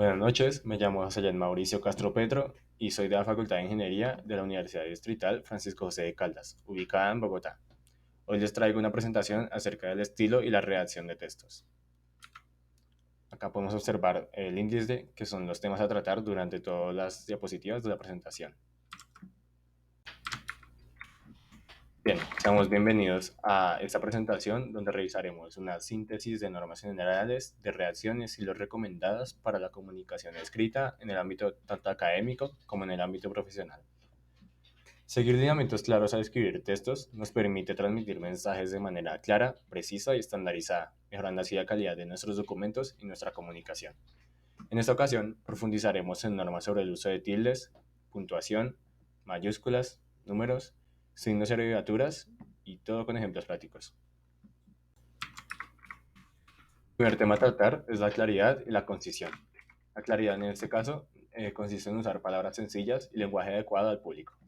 Buenas noches, me llamo José Mauricio Castro Petro y soy de la Facultad de Ingeniería de la Universidad Distrital Francisco José de Caldas, ubicada en Bogotá. Hoy les traigo una presentación acerca del estilo y la redacción de textos. Acá podemos observar el índice, que son los temas a tratar durante todas las diapositivas de la presentación. Bien, seamos bienvenidos a esta presentación donde revisaremos una síntesis de normas generales de redacción y los recomendadas para la comunicación escrita en el ámbito tanto académico como en el ámbito profesional. Seguir lineamientos claros al escribir textos nos permite transmitir mensajes de manera clara, precisa y estandarizada, mejorando así la calidad de nuestros documentos y nuestra comunicación. En esta ocasión, profundizaremos en normas sobre el uso de tildes, puntuación, mayúsculas, números, signos y abreviaturas y todo con ejemplos prácticos. El primer tema a tratar es la claridad y la concisión. La claridad en este caso consiste en usar palabras sencillas y lenguaje adecuado al público.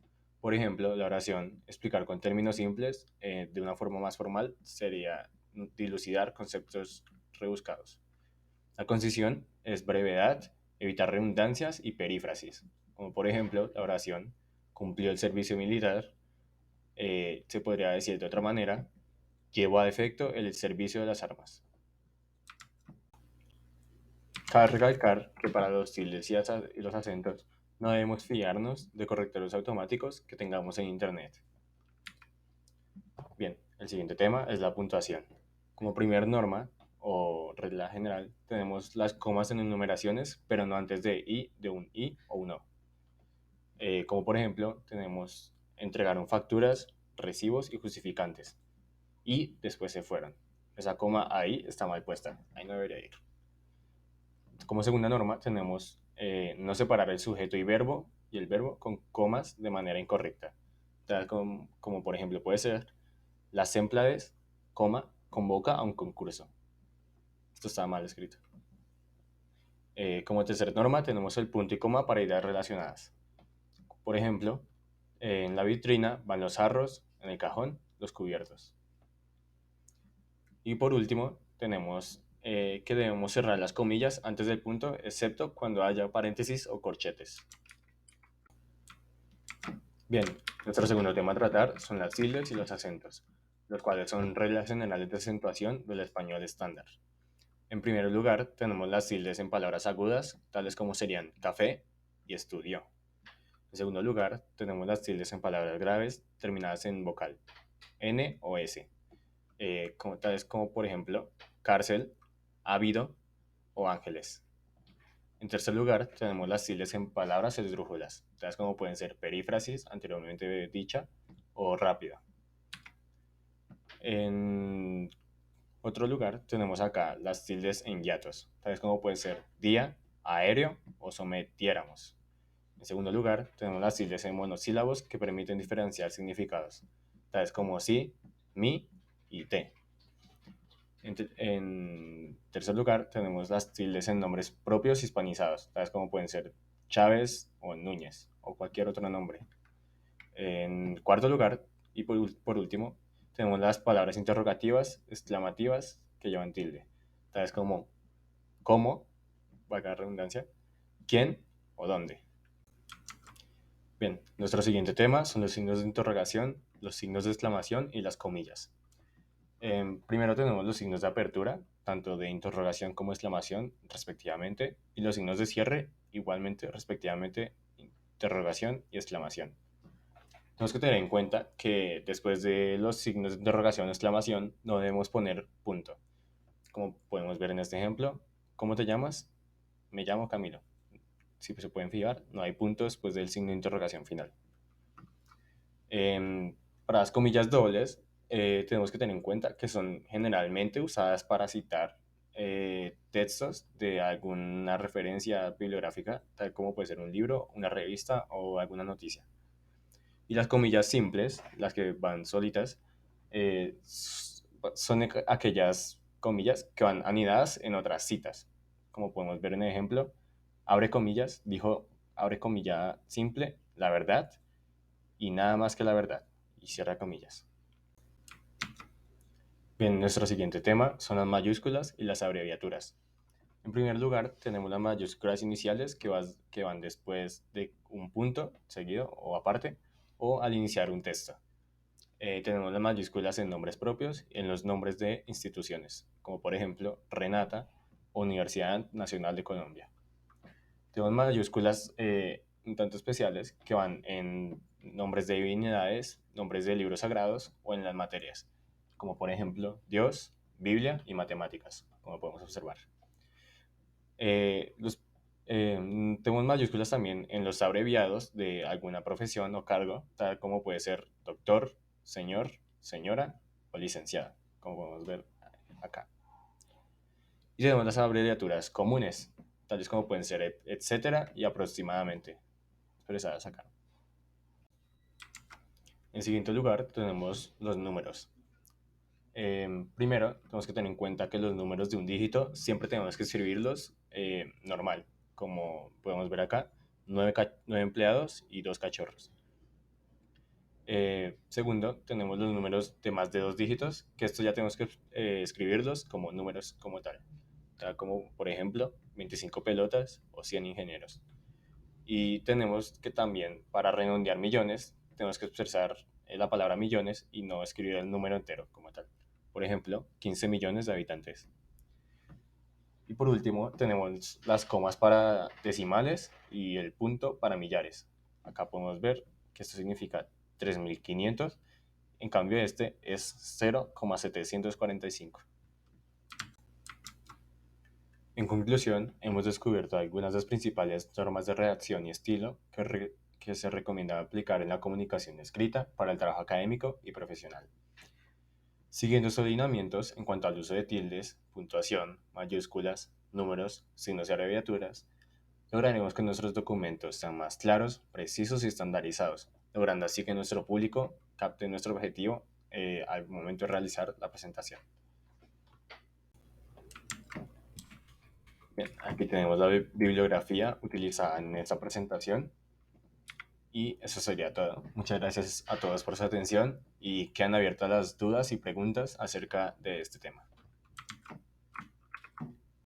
Por ejemplo, la oración, explicar con términos simples de una forma más formal sería dilucidar conceptos rebuscados. La concisión es brevedad, evitar redundancias y perífrasis, como por ejemplo la oración cumplió el servicio militar, se podría decir de otra manera, llevó a efecto el servicio de las armas. Cabe recalcar que para los tildes y los acentos no debemos fiarnos de correctores automáticos que tengamos en Internet. Bien, el siguiente tema es la puntuación. Como primer norma o regla general, tenemos las comas en enumeraciones, pero no antes de un i o un o. Como por ejemplo, tenemos entregaron facturas, recibos y justificantes. Y después se fueron. Esa coma ahí está mal puesta, ahí no debería ir. Como segunda norma, tenemos no separar el sujeto y verbo y el verbo con comas de manera incorrecta. Tal como por ejemplo puede ser las Cémplades, coma, convoca a un concurso. Esto está mal escrito. Como tercera norma tenemos el punto y coma para ideas relacionadas. Por ejemplo, en la vitrina van los jarros, en el cajón los cubiertos. Y por último tenemos que debemos cerrar las comillas antes del punto, excepto cuando haya paréntesis o corchetes. Bien, nuestro segundo tema a tratar son las tildes y los acentos, los cuales son reglas generales de acentuación del español estándar. En primer lugar, tenemos las tildes en palabras agudas, tales como serían café y estudio. En segundo lugar, tenemos las tildes en palabras graves, terminadas en vocal N o S, tales como por ejemplo cárcel, ávido o ángeles. En tercer lugar, tenemos las tildes en palabras esdrújulas, tales como pueden ser perífrasis, anteriormente dicha, o rápida. En otro lugar, tenemos acá las tildes en hiatos, tales como pueden ser día, aéreo o sometiéramos. En segundo lugar, tenemos las tildes en monosílabos que permiten diferenciar significados, tales como sí, mi y te. En tercer lugar, tenemos las tildes en nombres propios hispanizados, tales como pueden ser Chávez o Núñez o cualquier otro nombre. En cuarto lugar, y por último, tenemos las palabras interrogativas, exclamativas, que llevan tilde, tales como cómo, valga la redundancia, quién o dónde. Bien, nuestro siguiente tema son los signos de interrogación, los signos de exclamación y las comillas. Primero tenemos los signos de apertura, tanto de interrogación como exclamación, respectivamente, y los signos de cierre, igualmente, respectivamente, interrogación y exclamación. Tenemos que tener en cuenta que después de los signos de interrogación o exclamación no debemos poner punto. Como podemos ver en este ejemplo, ¿cómo te llamas? Me llamo Camilo. Si se pueden fijar, no hay punto después del signo de interrogación final. Para las comillas dobles, tenemos que tener en cuenta que son generalmente usadas para citar textos de alguna referencia bibliográfica, tal como puede ser un libro, una revista o alguna noticia. Y las comillas simples, las que van solitas, son aquellas comillas que van anidadas en otras citas. Como podemos ver en el ejemplo, abre comillas, dijo, abre comilla simple, la verdad, y nada más que la verdad, y cierra comillas. Bien, nuestro siguiente tema son las mayúsculas y las abreviaturas. En primer lugar, tenemos las mayúsculas iniciales que van después de un punto seguido o aparte, o al iniciar un texto. Tenemos las mayúsculas en nombres propios y en los nombres de instituciones, como por ejemplo Renata, Universidad Nacional de Colombia. Tenemos mayúsculas un tanto especiales que van en nombres de divinidades, nombres de libros sagrados o en las materias, como por ejemplo Dios, Biblia y matemáticas, como podemos observar. Eh, los, Tenemos mayúsculas también en los abreviados de alguna profesión o cargo, tal como puede ser doctor, señor, señora o licenciada, como podemos ver acá. Y tenemos las abreviaturas comunes, tales como pueden ser etcétera y aproximadamente, expresadas acá. En siguiente lugar tenemos los números. Primero, tenemos que tener en cuenta que los números de un dígito siempre tenemos que escribirlos normal, como podemos ver acá, 9 empleados y 2 cachorros. Segundo, tenemos los números de más de 2 dígitos, que estos ya tenemos que escribirlos como números como tal como por ejemplo 25 pelotas o 100 ingenieros. Y tenemos que también, para redondear millones, tenemos que expresar la palabra millones y no escribir el número entero como tal. Por ejemplo, 15 millones de habitantes. Y por último, tenemos las comas para decimales y el punto para millares. Acá podemos ver que esto significa 3500, en cambio este es 0,745. En conclusión, hemos descubierto algunas de las principales normas de redacción y estilo que se recomienda aplicar en la comunicación escrita para el trabajo académico y profesional. Siguiendo estos lineamientos en cuanto al uso de tildes, puntuación, mayúsculas, números, signos y abreviaturas, lograremos que nuestros documentos sean más claros, precisos y estandarizados, logrando así que nuestro público capte nuestro objetivo al momento de realizar la presentación. Bien, aquí tenemos la bibliografía utilizada en esta presentación y eso sería todo. Muchas gracias a todos por su atención y quedan abiertas las dudas y preguntas acerca de este tema.